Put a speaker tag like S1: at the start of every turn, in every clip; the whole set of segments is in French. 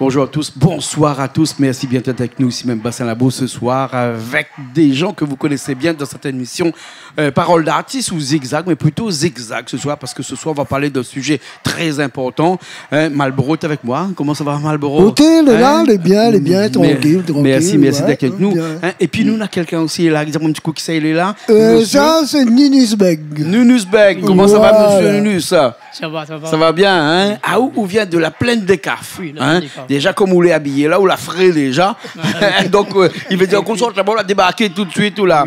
S1: bonjour à tous, bonsoir à tous. Merci bien d'être avec nous ici même Bassin Labo ce soir avec des gens que vous connaissez bien dans cette émission Parole d'artiste ou Zigzag, mais plutôt Zigzag ce soir parce que ce soir on va parler d'un sujet très important. Malboro est avec moi. Comment ça va Malboro?
S2: Ok, là, il est bien, tranquille.
S1: Merci d'être avec nous. Et puis nous on a quelqu'un aussi là, dis-moi un petit coup qui ça il est là.
S2: Ça c'est Nunusbeg.
S1: Nunusbeg, comment ça va monsieur Nunus?
S3: Ça va.
S1: Ça va bien, hein? Ah, où vient de la plaine des Cafres.
S3: Oui,
S1: hein? Déjà, comme on l'est habillé là, on l'a frais déjà. Donc, il veut dire qu'on sort d'abord, on a débarqué tout de suite. Tout là.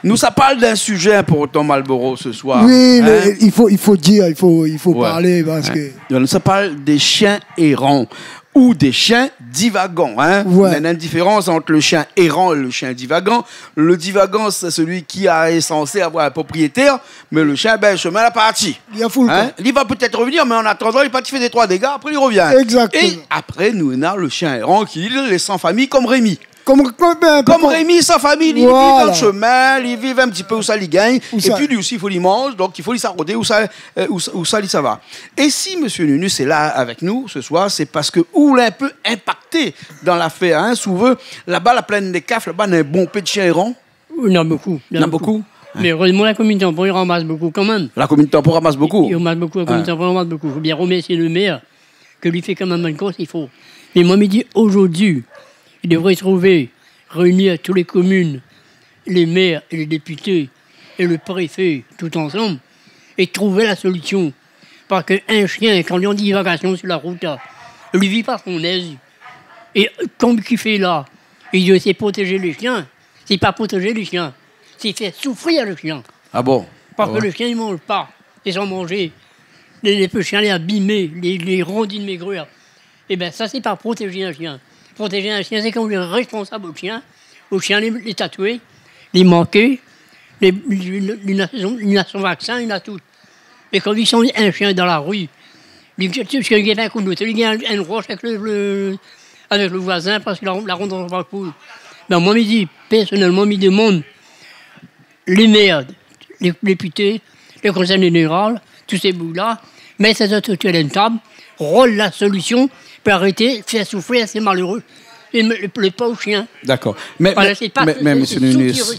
S1: Nous, ça parle d'un sujet important, Malboro, ce soir.
S2: Oui,
S1: hein?
S2: il faut dire, il faut parler parce que...
S1: Donc, ça parle des chiens errants ou des chiens divagants. Hein?
S2: Ouais.
S1: Il y a une différence entre le chien errant et le chien divagant. Le divagant, c'est celui qui est censé avoir un propriétaire, mais le chien, ben, chemin la partie.
S2: Il y a full
S1: hein? Il va peut-être revenir, mais en attendant, il va te faire des 3 dégâts, après il revient.
S2: Exactement.
S1: Et après, nous, on a le chien errant qui est sans famille comme Rémi.
S2: Comme
S1: Rémi, sa famille, il vit dans le chemin, il vit un petit peu où ça lui gagne,
S2: où
S1: et
S2: ça...
S1: puis lui aussi, il faut lui manger, donc il faut lui s'arroder où ça va. Et si M. Nunus est là avec nous ce soir, c'est parce que où l'a un peu impacté dans l'affaire, hein, souvent, là-bas, la plaine des Cafres, là-bas, il y a un bon peu de chiens errants.
S3: Il y en a beaucoup.
S1: Il y en a beaucoup.
S3: Mais heureusement, la commune Tampon, il ramasse beaucoup quand même.
S1: La commune Tampon ramasse beaucoup.
S3: Il ramasse beaucoup, la commune Tampon ramasse beaucoup. Il faut bien remercier le maire, que lui fait quand même une course, il faut. Mais moi, me dit, aujourd'hui, il devrait se trouver, réunir toutes les communes, les maires et les députés et le préfet, tout ensemble, et trouver la solution. Parce qu'un chien, quand il y a une divagation sur la route, il ne vit pas son aise. Et comme qu'il fait là, il dit c'est protéger les chiens. C'est pas protéger les chiens, c'est faire souffrir le chien.
S1: Ah bon?
S3: Parce que le chien, il ne mange pas. Ils ont mangé. Les petits chiens, les abîmés, les rondines maigres. Eh bien, ça, c'est pas protéger un chien. Protéger un chien, c'est quand on est responsable au chien les tatouer, les manquer, il a son vaccin, il a tout. Et quand ils sont un chien dans la rue, il y a un coup de moto, il y a une roche avec le voisin parce qu'il la rentre dans son parcours. Ben, moi, personnellement, je me demande les maires, les députés, le conseil général, tous ces bouts-là, mettre ces autres à une table, rôle la solution pour arrêter, faire souffrir ces malheureux. Et le pauvre chien.
S1: D'accord. Mais monsieur
S3: Nunus,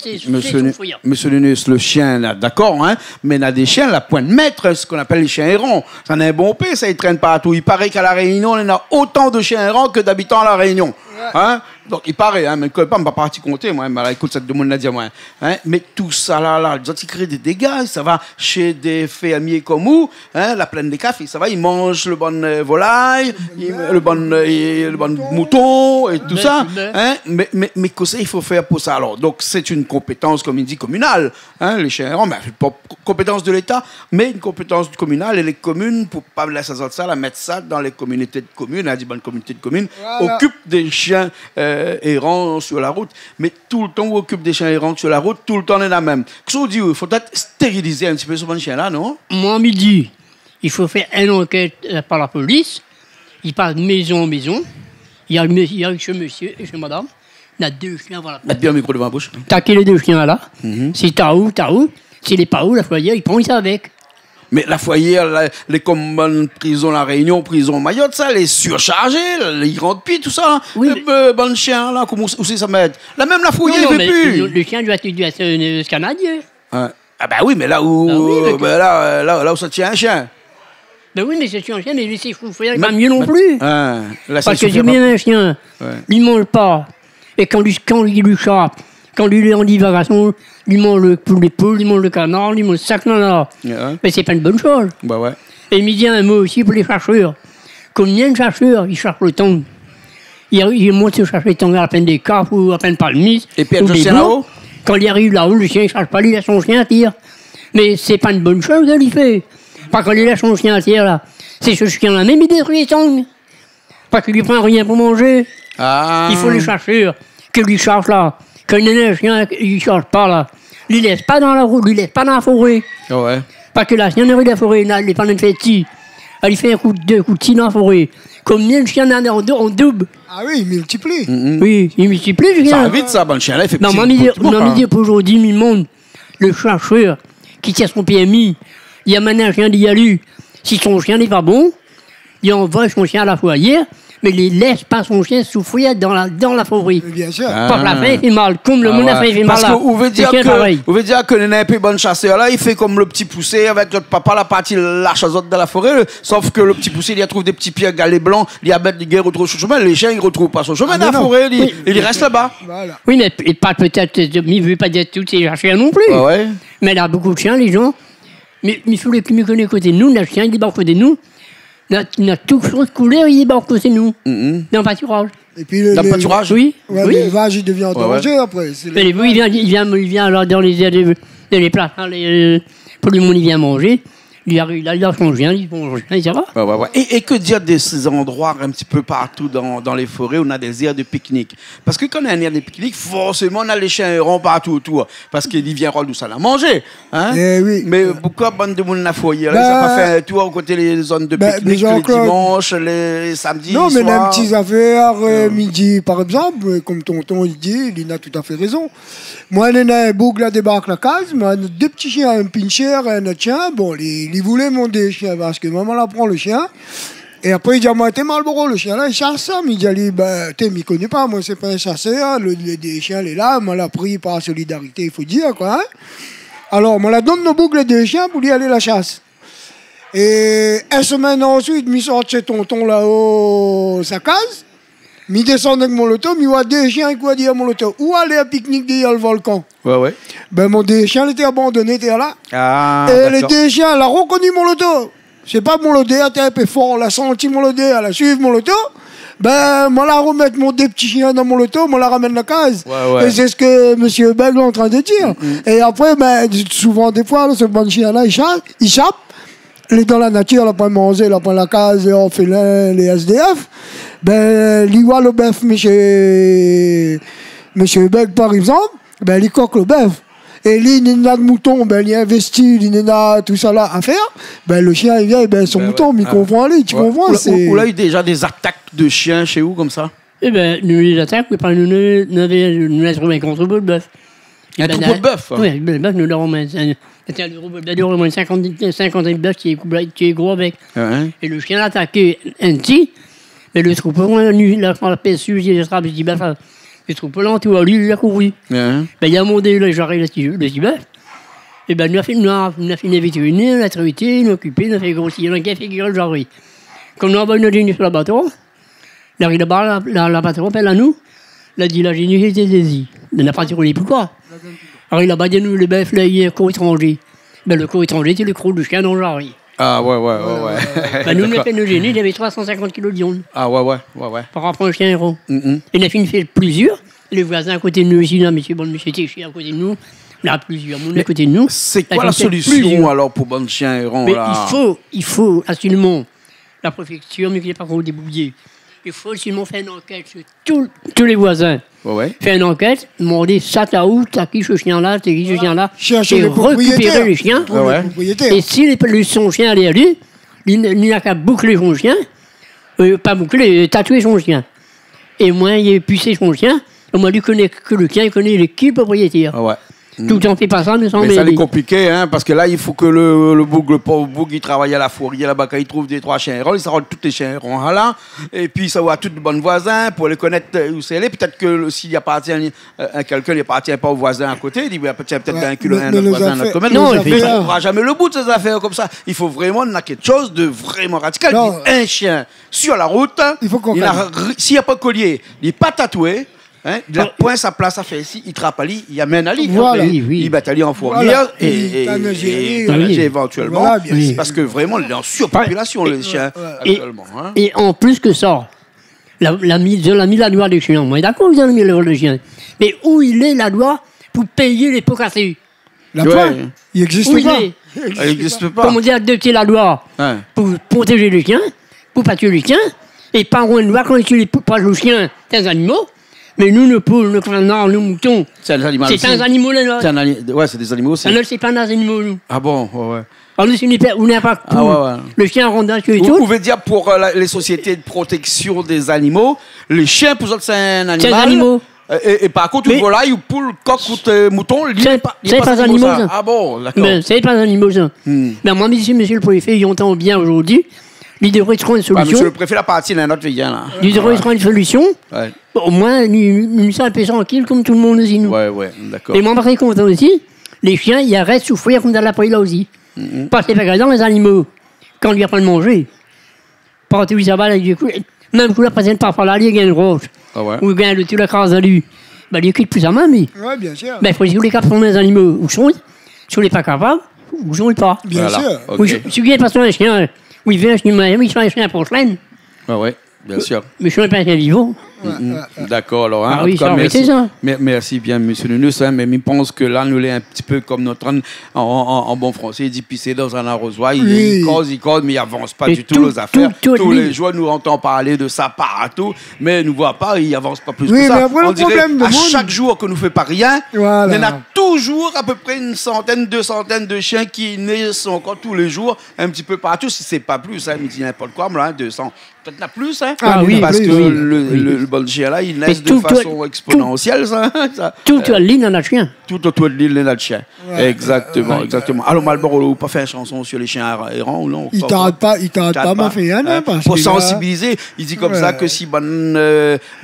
S1: le chien, là, d'accord, hein, mais il y a des chiens, la pointe maître, ce qu'on appelle les chiens errants. Ça en a un bon pays, ça, ils traînent partout. Il paraît qu'à La Réunion, on a autant de chiens errants que d'habitants à La Réunion. Hein? Donc, il paraît, hein, mais je ne peux pas partir compter, moi, mais là, écoute, ça te demande à dire, moi. Hein? Mais tout ça, là, ils créent des dégâts, ça va chez des fermiers comme vous, hein, la plaine des Cafres, ça va, ils mangent le bon volaille, le bon mouton, et tout ça. Hein? Mais que ça, il faut faire pour ça, alors. Donc, c'est une compétence, comme il dit, communale, hein, les chiens errants, pas compétence de l'État, mais une compétence communale, et les communes, pour ne pas laisser ça, la mettre ça dans les communautés de communes, la bonne communauté de communes, occupent des chiens errants sur la route, mais tout le temps on occupe des chiens errants sur la route, tout le temps on est la même. Qu'est-ce qu'on dit? Il faut peut-être stériliser un petit peu ce bon chien-là, non?
S3: Moi, midi, il faut faire une enquête par la police. Il passe de maison en maison. Il y a chez monsieur et chez madame. Il y a 2 chiens. Voilà.
S1: Mettre bien le micro devant la bouche.
S3: Taquer les 2 chiens là. Si t'as où. S'il n'est pas où, la foyer, il prend ça avec.
S1: Mais la foyer, les communes, prison La Réunion, prison Mayotte, ça, les surchargés, ils rentrent plus, tout ça.
S3: Oui,
S1: les bons chiens, là, où ça m'aide? Là, même la foyer, il ne fait plus.
S3: Le chien doit être canadien.
S1: Ah ben oui, mais là où, là où ça tient un chien.
S3: Ben oui, mais c'est un chien, mais c'est fou, il va mieux non plus. Parce que j'ai bien un chien, il ne mange pas. Et quand il lui chappe, quand il est en divagation, il mange les poules, il mange le canard, il mange le sac, là. Mais c'est pas une bonne chose.
S1: Bah ouais.
S3: Et il me dit un mot aussi pour les chercheurs. Combien de chercheurs, ils cherchent le thon? Ils montent chercher le thon à peine des Cafres ou à peine pas le Miss.
S1: Et puis, il y a le chien là-haut?
S3: Quand il arrive là-haut, le chien ne cherche pas, il laisse son chien à tire. Mais c'est pas une bonne chose de lui faire. Pas quand il laisse son chien à tire, là. C'est ce chien-là, même il détruit les tongs. Pas qu'il lui prend rien pour manger. Il faut les chercheurs que lui cherche là. Quand il y a un chien, il ne cherche pas là. Il ne laisse pas dans la route, il ne laisse pas dans la forêt.
S1: Oh ouais.
S3: Parce que là, si on arrive dans la forêt, il n'est pas dans le fait il fait un coup de tir dans la forêt. Combien de chiens en double?
S2: Ah oui, il multiplie.
S3: Oui, il multiplie, je viens.
S1: Ça va vite, ça, bon chien là, il fait
S3: non, on dit pour aujourd'hui, il monde, le chercheur qui tient son PMI, il amène un chien d'y aller. Si son chien n'est pas bon, il envoie son chien à la foyer mais il laisse pas son chien souffrir dans la fauverie.
S2: Bien sûr.
S3: Pour la fin, il fait mal. Comme le monde a fait mal
S1: Parce
S3: là.
S1: que vous veut dire
S3: C'est pareil.
S1: que le peu bon chasseur là, il fait comme le petit poussé avec notre papa la partie la chazote dans la forêt, sauf que le petit poussé il y trouve des petits pieds galets blancs, il y a bête il retrouve son chemin, les chiens ils retrouvent pas son chemin dans la forêt, il reste là-bas.
S2: Voilà.
S3: Oui, mais pas peut-être, il veut pas dire tous ces chiens non plus.
S1: Ah ouais.
S3: Mais il y a beaucoup de chiens, les gens. Mais il faut les qui me connaissent côté de nous, le chien il débarque côté de nous. Il a toutes sortes de couleurs, il débarque côté de nous. Dans le pâturage.
S2: Et puis
S1: Dans le pâturage.
S3: Oui.
S2: Ouais,
S3: Oui.
S2: l'élevage, il devient en danger après. C'est
S3: Mais oui, il vient alors dans les plats, pour le monde, il vient manger. Il a son chien, il mange, ça va.
S1: Ouais. Et que dire de ces endroits un petit peu partout dans les forêts où on a des aires de pique-nique? Parce que quand on a une aire de pique-nique, forcément on a les chiens errants partout autour. Parce qu'ils viennent rôle d'où ça l'a manger. Hein?
S2: Oui.
S1: Mais pourquoi bande de monde n'a foyer? Ils n'ont pas fait un tour aux côtés des zones de pique-nique les dimanches, les samedis,
S2: Non,
S1: les
S2: mais les
S1: soirs.
S2: petites affaires, midi par exemple, comme tonton il dit, il a tout à fait raison. Moi, il y a un boucle à débarque la case, mais deux petits chiens, un pincher et un autre chien. Bon, il voulait monter le chien parce que maman la prend le chien. Et après, il dit, moi, t'es Marlboro, le chien là, il chasse ça. Mais il dit, ben, t'es, m'y connais pas, moi, c'est pas un chasseur. Le chien, il est là, moi, l'a pris par solidarité, il faut dire, quoi. Hein? Alors, moi, la donne nos boucles des chiens pour lui aller à la chasse. Et une semaine ensuite, je sort chez tonton là-haut, sa case. Je descends avec mon loto, je vois des chiens qui disent à mon loto, où aller à pique-nique derrière le volcan?
S1: Ouais.
S2: Ben, mon des chiens était abandonné, était là.
S1: Ah,
S2: Et les
S1: d'accord.
S2: deux chiens, elle a reconnu mon loto. C'est pas mon loto, elle était un peu fort, elle a senti mon loto, elle a suivi mon loto. Ben, moi, la remettre mon deux petits chiens dans mon loto, moi, la ramène la case.
S1: Ouais.
S2: Et c'est ce que M. Beg est en train de dire. Et après, ben, souvent, des fois, ce bon chien-là, il chappe. Il est dans la nature, il a pas mangé, il a pas la case, les orphelins, les SDF. Ben, il voit le bœuf, monsieur Beg, par exemple, ben, il coque le bœuf. Et lui, il y a de moutons, ben, il investit, il y a tout ça là à faire. Ben, le chien, il vient, ben, son mouton, mais il comprend aller, tu comprends?
S1: Ou là, il y a déjà des attaques de chiens chez vous comme ça?
S3: Eh bien, nous les attaques, nous avons trouvé un contre de bœuf.
S1: Un troupeau de bœuf?
S3: Oui, le bœuf, nous l'avons mis. C'était un troupeau de bœuf, une cinquantaine de bœufs qui est gros avec.
S1: Ouais.
S3: Et le chien a attaqué un petit, mais le troupeau, il a fait la perçue, il a dit, ben, le troupeau là, tout, lui, il a couru.
S1: Ouais.
S3: Ben, il a monté le jarret, le petit bœuf. Et ben, nous a fait une vétérinaire, on a traité, on a occupé, on a fait grossir, on a fait le jarret. Comme nous avons une génie sur la bateau, il arrive là-bas, la bateau appelle à nous, il a dit, la génie était saisie. On n'a pas tiré pourquoi. Alors, il a battu nous, le bœuf, là, il y a un corps étranger. Ben, le corps étranger, c'est le croc du chien dans le jarret.
S1: Ah, ouais.
S3: Ben, nous, on a fait une génie, il avait 350 kilos de viande.
S1: Ah, ouais.
S3: Par rapport au chien héros. Il a fait plusieurs. Les voisins à côté de nous ici, là, monsieur Téché à côté de nous. Il y a plusieurs monde à côté de nous.
S1: C'est
S3: Il a
S1: quoi la
S3: fait
S1: solution
S3: plusieurs.
S1: alors pour bon chien errant
S3: Mais
S1: là?
S3: il faut absolument, la préfecture, mais qu'il n'y ait pas trop débrouillé. Il faut absolument faire une enquête sur tous les voisins.
S1: Ouais.
S3: Faire une enquête, demander ça t'as où, t'as qui ce chien-là, t'as qui ce chien-là.
S2: Chercher
S3: et
S2: les propriétaires.
S3: récupérer les chiens.
S2: Pour
S1: Ouais.
S2: les propriétaires.
S3: Et si son chien allait à lui, il n'a qu'à boucler son chien, pas boucler, tatouer son chien. Et moi, il a pucé son chien, et moi, lui connaît que le chien, il connaît l'équipe propriétaire.
S1: Ah ouais.
S3: Tout en fait pas ça, nous sommes
S1: Mais ça, c'est
S3: mêlés.
S1: compliqué, hein, parce que là, il faut que le pauvre boug, il travaille à la fourrière là-bas, quand il trouve des 3 chiens errants, il s'arrête tous les chiens errants là, et puis ça va à tous de bons voisins pour les connaître où c'est allé. Peut-être que s'il appartient à quelqu'un, il appartient pas au voisin à côté, il dit, bah, tiens, peut-être
S2: Ouais,
S1: un kilo,
S2: mais
S1: un autre
S2: nos
S1: voisin, un
S2: affaires-
S1: autre commun.
S3: Non,
S1: Non,
S3: il
S1: il
S3: fait-
S1: ne trouvera jamais le bout de ces affaires comme ça. Il faut vraiment on a quelque chose de vraiment radical.
S2: Non.
S1: Un chien sur la route,
S2: Il faut qu'on
S1: s'il n'y a pas de collier, il n'est pas tatoué. Hein, il a point sa place à faire ici, il trappe à lui, il amène à lui.
S2: Voilà.
S3: Oui.
S1: Il bataille en fourrière
S2: Voilà.
S1: et
S2: Euthanasie,
S1: euthanasie
S3: oui.
S1: éventuellement.
S2: Voilà, bien
S3: sûr.
S1: Parce que vraiment, il est en surpopulation, les chiens,
S3: Et-
S1: actuellement. Hein.
S3: Et en plus que ça, ils ont mis la loi des chiens. Moi, d'accord, ils ont mis la loi des chiens. Mais où il est la loi pour payer les pots cassés?
S2: La
S1: Ouais.
S2: pointe, il n'existe
S3: Où il
S2: pas.
S3: est?
S1: Il n'existe pas.
S3: Comment dire, adopter la loi
S1: Hein.
S3: pour protéger les chiens, pour pas tuer les chiens, et pas avoir une loi quand ils tuent pas les chiens, c'est des animaux. Mais nous, nos poules, nos canards, nos moutons,
S1: C'est des animaux
S3: c'est
S1: aussi.
S3: un animal là.
S1: C'est ouais, c'est des animaux aussi.
S3: Alors, c'est pas des animaux, nous.
S1: Ah bon, ouais.
S3: Alors, nous, on n'est pas
S1: Ah ouais.
S3: le chien rondin tué et
S1: Vous
S3: tout.
S1: pouvez dire pour les sociétés de protection des animaux, les chiens, pour eux, c'est un animal.
S3: C'est un animal.
S1: Et par contre, une
S3: Mais-
S1: volaille ou poule, coq ou mouton, il
S3: C'est
S1: n'est pas, il est
S3: c'est
S1: pas
S3: pas
S1: des
S3: un
S1: animaux,
S3: animal, ça.
S1: Ah bon, d'accord.
S3: Mais c'est pas des animaux, ça. Mais moi, monsieur le préfet, ils entend bien aujourd'hui, Il devrait trouver une
S1: Ouais, monsieur
S3: solution.
S1: le préfet, la partie, là, notre vient, là.
S3: Il devrait trouver une solution.
S1: Ouais,
S3: Au moins, nous sommes un peu tranquilles comme tout le monde aussi, nous.
S1: ouais, d'accord.
S3: Et moi, je suis content aussi. Les chiens, ils arrêtent de souffrir comme dans la prairie là aussi. Parce que c'est pas grave, les animaux, quand on lui apprend de manger, partout où ça va, là, du coup, même quand la présente par là, il y a une roche,
S1: Ah ouais.
S3: ou bien le tout la crase à lui, ben, il quitte plus à main, mais.
S2: Ouais, bien sûr.
S3: Ben, il faut dire les capables les animaux, où sont-ils? Si on n'est pas capable, où sont-ils pas?
S2: Bien
S1: Voilà.
S2: sûr.
S1: Ok.
S3: Oui, si vous avez pas un chien, oui, il vient un chien, oui, il fait un chien pour semaine,
S1: Ouais, bien sûr.
S3: mais je ne suis pas un chien vivant.
S1: D'accord, alors. Hein,
S3: Ah
S1: en
S3: oui,
S1: tout cas,
S3: ça, oui,
S1: merci.
S3: c'est ça.
S1: Merci bien, monsieur Nunus. Hein, mais je pense que là, nous l'est un petit peu comme notre en bon français. Il dit pisser dans un arrosoir.
S2: Oui.
S1: Il cause, mais il avance pas
S3: Et
S1: du tout
S3: tout-
S1: nos affaires.
S3: tout
S1: Tous
S3: lui.
S1: les jours, nous entendons parler de ça partout, mais nous ne voit pas, il avance pas plus
S2: Oui,
S1: que ça.
S2: mais après, le
S1: On dirait,
S2: problème de
S1: à
S2: monde-
S1: chaque jour que nous fait pas rien,
S2: Voilà.
S1: il y en a toujours à peu près une centaine, 200 de chiens qui naissent encore tous les jours, un petit peu partout, si c'est pas plus, hein, il me dit n'importe quoi, mais là, 200. Peut-être n'a plus, hein.
S3: Ah oui,
S1: parce
S2: plus,
S1: que
S2: oui.
S1: le bon chien là, il naît de
S3: tout-
S1: façon exponentielle, ça.
S3: Tout à l'île, on a un chien.
S1: Tout autour de l'île, il y a le chien.
S2: Ouais.
S1: Exactement, exactement. Alors, Malboro, vous pas fait une chanson sur les chiens errants ou non?
S2: Il t'arrête pas, m'a fait rien,
S1: Hein,
S2: parce
S1: pour
S2: que là-
S1: sensibiliser, il dit comme
S2: Ouais.
S1: ça que si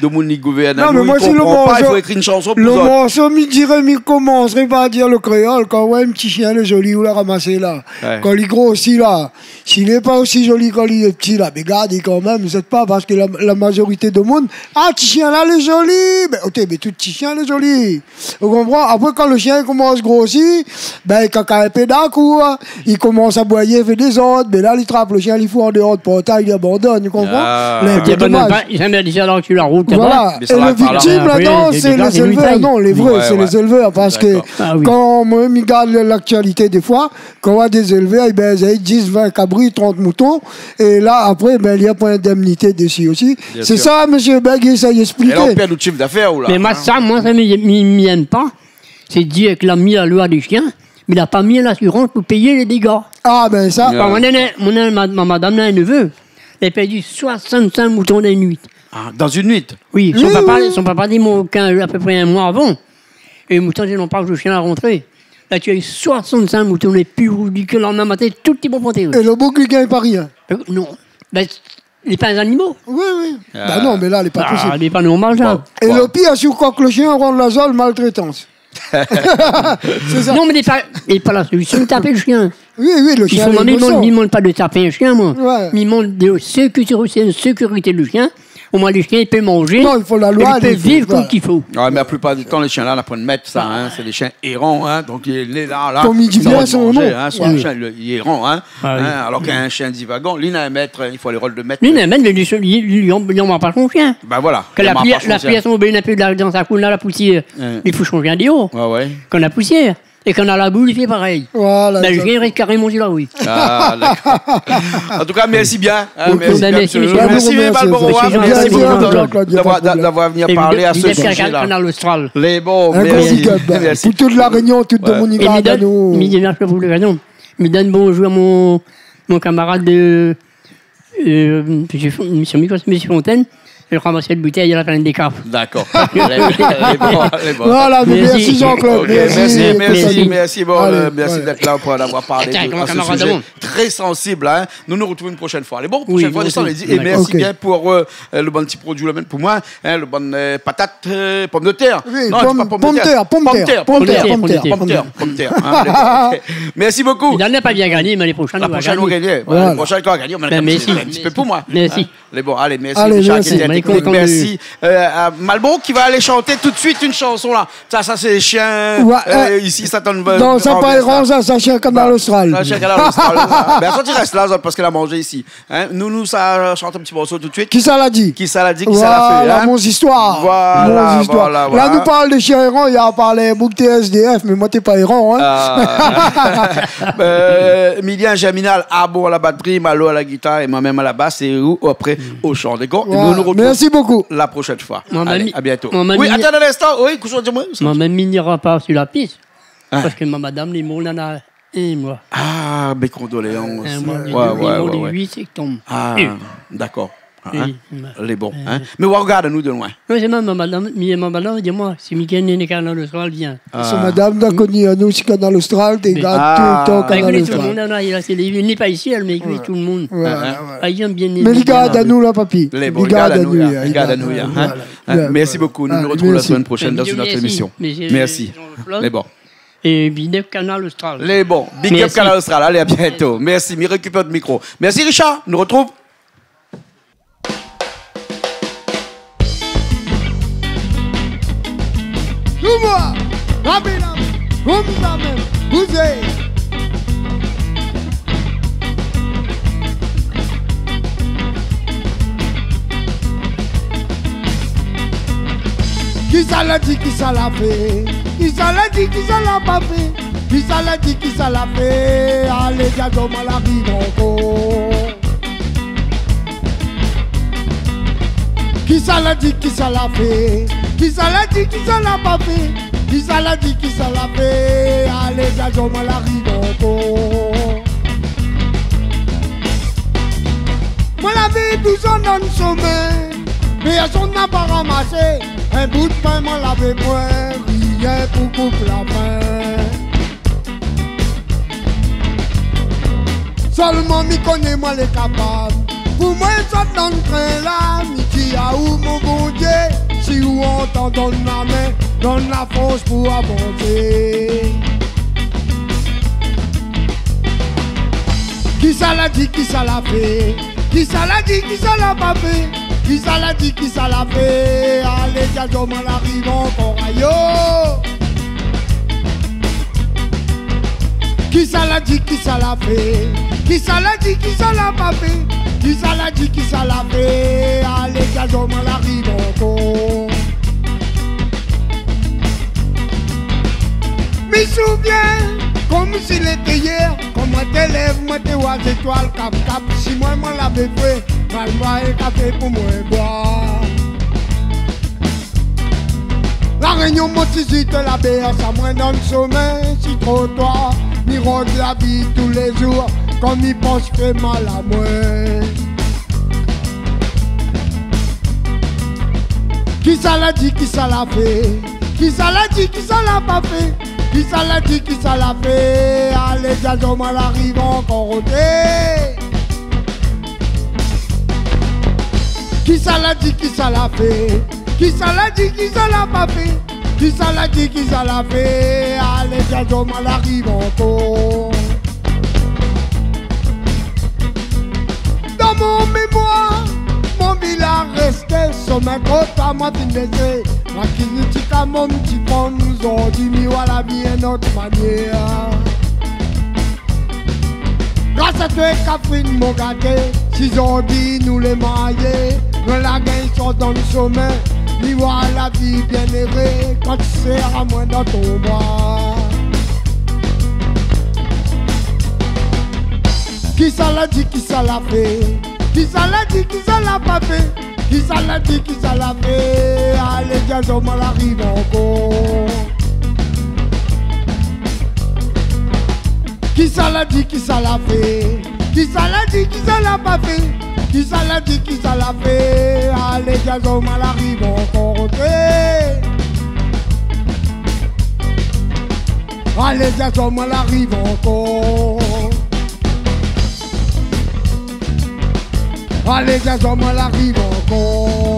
S1: Dominique gouverne,
S2: Non, mais
S1: nous,
S2: moi,
S1: il
S2: si le
S1: comprend pas, il
S2: morceau-
S1: faut écrire une chanson pour
S2: Le
S1: autres.
S2: morceau, il dirait, il commencerait pas à dire le créole. Quand ouais, un petit chien, le joli, ou l'a ramassé là.
S1: Ouais.
S2: Quand il est gros aussi là. S'il n'est pas aussi joli quand il est petit là, mais regardez quand même, vous n'êtes pas parce que la majorité du monde, ah, petit chien là, il est joli. Ben, ok, mais tout petit chien, il est joli. Vous comprenez? Après, quand le chien commence grossir, ben, quand il fait d'un coup, il commence à boyer, il fait des ordres. Mais là, il trappe le chien, il fout en dehors de portail, il abandonne. Vous comprenez?
S1: Ah.
S2: Là,
S3: Il y a pas
S2: dommage.
S3: de jamais dit ça dans la route. là-bas.
S2: Voilà.
S1: Mais
S2: Et
S1: ça va
S2: le
S1: par là.
S2: victime
S3: Ah, oui,
S2: là-dedans,
S3: des
S2: c'est
S3: gars,
S2: les
S3: des
S2: éleveurs.
S3: mutailles.
S2: Non, les vrais,
S1: Ouais,
S2: c'est
S1: ouais.
S2: les éleveurs. Parce que
S1: D'accord.
S3: Ah oui.
S2: quand moi, je regarde l'actualité des fois, quand on a des éleveurs, eh ben, ils ont 10, 20 cabris, 30 moutons. Et là, après, ben, il y a pas d'indemnité dessus aussi.
S1: Bien
S2: C'est
S1: sûr.
S2: ça, monsieur Beg, ça y
S1: Et là, on
S2: expliquer.
S1: perd notre chiffre d'affaires ou là?
S3: Mais moi, ça ne m'aime pas. C'est dire qu'il a mis la loi des chiens, mais il n'a pas mis l'assurance pour payer les dégâts.
S2: Ah, ben ça.
S1: Yeah.
S3: Ma madame a un neveu, elle a perdu 65 moutons d'une nuit.
S1: Ah, dans une nuit.
S3: Oui,
S2: Oui, oui.
S3: son papa dit à peu près un mois avant. Et les moutons, ils n'ont pas que le chien à rentrer. Là, tu as eu 65 moutons, les plus rouges que l'en a maté, tout est bon pour tes
S2: Et le bouc, il gagne pas rien.
S3: Non. Ben, les pas animaux.
S2: Oui, oui.
S1: Ah.
S2: Ben non, mais là, il n'est pas
S3: Ah,
S2: possible.
S3: c'est pas normal, ça.
S2: Et le pire, c'est quand le chien rend la zone maltraitance. C'est ça.
S3: Non, mais c'est pas la solution de taper le chien.
S2: Oui, oui, le
S3: Il
S2: chien.
S3: faut
S2: il est innocent.
S3: ne demande pas de taper un chien, moi.
S2: Ouais.
S3: Il demande de sécurité du chien. Au moins, le chien, il peut manger.
S2: Non, il faut la loi,
S3: Il peut
S2: il faut-
S3: vivre
S2: voilà.
S3: comme qu'il faut.
S1: Ouais, mais la plupart du temps, les chiens là, on apprend de mettre ça. Hein, c'est des chiens errants, hein, donc il est là.
S2: Comme il dit
S1: ça
S2: bien
S1: va
S2: son
S1: manger,
S2: nom.
S1: Hein, son
S3: Oui.
S1: chien, il est errant. Hein,
S3: Ah oui.
S1: hein, alors qu'un chien divagant, lui, il a un maître, il faut les rôles de maître.
S3: Lui, il même, il n'en pas son chien.
S1: Ben voilà.
S3: Quand
S1: on
S3: la
S1: m'a
S3: pluie
S1: pas changé.
S3: a tombé un peu dans sa coule, là, la poussière,
S1: Ouais.
S3: il faut changer un déo.
S1: Ouais, ouais.
S3: Quand la poussière, et quand on a la boule, il fait pareil.
S2: Voilà.
S3: Ben, le
S2: ça.
S3: chien, il reste carrément dit là, oui.
S1: Ah, d'accord. En tout cas, merci bien. Hein,
S2: Ok.
S1: merci,
S3: Ben,
S1: bien,
S3: merci,
S1: monsieur.
S3: monsieur.
S1: Merci,
S2: Merci,
S1: Balboro.
S3: monsieur.
S1: Hein,
S3: Merci,
S1: merci
S3: monsieur.
S1: beaucoup
S2: Jean-Claude,
S1: d'avoir
S2: pas de
S1: d'avoir venu
S3: Et
S1: parler à ce
S3: il est
S1: sujet-là.
S3: canal austral.
S1: Les bons,
S2: Un gros
S1: merci.
S2: big up.
S1: Merci.
S2: Pour toute la réunion, toute de mon
S3: Et
S2: Nicolas Dano.
S3: il donne bonjour à mon camarade de Monsieur Fontaine. Je ramassais le bouteille, il a plein des cartes.
S1: D'accord. Les bons, les bons.
S2: Voilà, mais
S3: Merci.
S2: merci Jean-Claude.
S1: Ok, merci.
S3: Merci.
S1: Bon,
S2: Allez,
S1: merci
S2: ouais.
S1: d'être là pour avoir parlé
S3: Tiens,
S1: de
S3: comment
S1: à ce
S3: camarade
S1: sujet
S3: Damon.
S1: très sensible. Hein. Nous nous retrouvons une prochaine fois. Allez, bon,
S3: Oui,
S1: prochaine fois,
S3: bon,
S1: descend,
S3: ok.
S1: les dit. Et
S3: D'accord.
S1: merci
S2: Ok.
S1: bien pour le bon petit produit, là, même pour moi. Hein, le bon patate, pomme de terre.
S2: Oui,
S1: non,
S2: pomme-
S1: c'est pas
S2: pomme de terre, pomme de terre,
S1: pomme de terre,
S3: pomme de terre,
S1: pomme de terre, pomme de terre. Hein, allez, bon, ok. Merci beaucoup.
S3: Il n'en a pas bien gagné, mais les prochaines,
S1: La
S3: on va
S1: prochaine, on
S3: gagner.
S1: gagne.
S2: Voilà.
S1: La prochaine, quand on gagne, on va
S3: Ben,
S1: gagner
S3: merci.
S1: un petit peu pour moi.
S3: Merci.
S1: Hein. Les bons, allez, merci.
S2: Allez,
S1: Richard,
S2: merci.
S1: qui était
S3: Ben,
S1: technique,
S3: content de-
S1: merci. À Malbon qui va aller chanter tout de suite une chanson là. Ça c'est les chiens.
S2: Ouais,
S1: Ici, ça donne.
S2: Non, ça pas errant, ça chien canal austral.
S1: Ça, chien canal austral. Ben, ça, tu restes là parce qu'elle a mangé ici. Hein? Nous, ça chante un petit morceau tout de suite.
S2: Qui ça l'a dit?
S1: Qui ça l'a dit, qui ça l'a fait.
S2: Voilà,
S1: Hein?
S2: mon histoire.
S1: Voilà,
S2: Mon histoire.
S1: voilà.
S2: Là, nous parle des chiens errants, il y a parlé beaucoup de TSDF, mais moi, t'es pas errant, hein.
S1: Emilien Jaminal, Abo à la batterie, Malo à la guitare et moi-même à la basse et où après au chant. D'accord?
S2: Voilà.
S1: Nous nous retrouvons
S2: Merci beaucoup.
S1: la prochaine fois.
S3: Mon
S1: Allez,
S3: ami-
S1: à bientôt.
S3: mon ami-
S1: Oui, attends un instant. Oui, couche dis-moi.
S3: Ma même n'ira pas sur la piste.
S1: Hein?
S3: Parce que ma madame, les mots, en a un mois.
S1: Ah, mes condoléances.
S3: Un mois,
S1: Ouais.
S3: les 8 septembre.
S1: Ah,
S3: Et-
S1: d'accord. Hein? Les bons. Hein? Mais on regarde nous de loin.
S3: Oui, c'est ma madame, dis-moi, si Michael n'est qu'un canal austral, viens.
S2: C'est madame d'un connu à nous, c'est canal austral, des gars tout le temps canal
S3: Tout le monde,
S2: austral.
S3: il n'est pas ici, elle m'écoute tout le monde. Ah, il aime bien.
S2: Mais les gars à nous, là, papy.
S1: Les bons, regarde à nous. Merci beaucoup. Nous nous retrouvons la semaine prochaine dans une autre émission. Merci. Les bons.
S3: Et Big Up Canal Austral.
S1: Les bons. Big Up Canal Austral. Allez, à bientôt. Merci. Me récupère le micro. Merci, Richard. Nous retrouve.
S2: Moi, Rabinam, Rumzamen, Bouzé. Qui ça l'a dit, qui ça l'a fait? Qui ça l'a dit, qui ça l'a pas fait? Qui ça l'a dit, qui ça l'a fait? Allez, Diado, Malabi, encore. Qui ça l'a dit, qui ça l'a fait? Qui ça l'a dit, qui ça l'a pas fait? Qui ça l'a dit, qui ça l'a fait? Allez, Diado, Malabi, encore. Moi, la vie, 12 ans dans le sommeil. Mais on n'a pas ramassé. Un bout de pain, moi l'avais moins, rien pour couper la main. Seulement m'y connaît moi les capables. Pour moi ça dans le train là, m'y dit à où mon bon Dieu. Si où on t'en donne la main, donne la force pour avancer. Qui ça l'a dit, qui ça l'a fait? Qui ça l'a dit, qui ça l'a pas fait? Qui ça l'a dit, qui ça l'a fait? Allez, Diado, mal arrive encore aïe. Qui ça l'a dit, qui ça l'a fait? Qui ça l'a dit, qui ça l'a pas fait? Qui ça l'a dit, qui ça l'a fait? Allez, Diado, mal arrive encore. Me souviens, comme s'il était hier, comme moi t'élève, moi t'es aux étoiles, cap cap. Si moi l'avais fait, mal et café pour moi boire. La réunion motivite la BS à moins dans le sommeil, si trop toi, m'y rôde la vie tous les jours, comme il pense fait mal à moi. Qui ça l'a dit, qui ça l'a fait? Qui ça l'a dit, qui ça l'a pas fait? Qui ça l'a dit, qui ça l'a fait? Allez, Diado, mal arrive encore au thé. Qui ça l'a dit, qui ça l'a fait? Qui ça l'a dit, qui ça l'a pas fait? Qui ça l'a dit, qui ça l'a fait? Allez, Diado, mal arrive encore. Dans mon mémoire, mon village restait sur mes côtes à moi d'une laissée. La critique à mon petit pont nous ont dit, mais voilà bien notre manière. Grâce à toi, Catherine, mon gâté, s'ils ont dit nous les mailler, nous la gagne sont dans le chemin, ni voir la vie bien errée, quand tu serres à moi dans ton bras. Qui ça l'a dit, qui ça l'a fait? Qui ça l'a dit, qui ça l'a pas fait? Qui ça l'a dit, qui ça l'a fait? Allez, Diado, mal arrive encore. Qui ça l'a dit, qui ça l'a fait? Qui ça l'a dit, qui ça l'a pas fait? Qui ça l'a dit, qui ça l'a fait? Allez, Diado, mal arrive encore. Allez, Diado, mal arrive encore. Allez, Diado, mal arrive encore.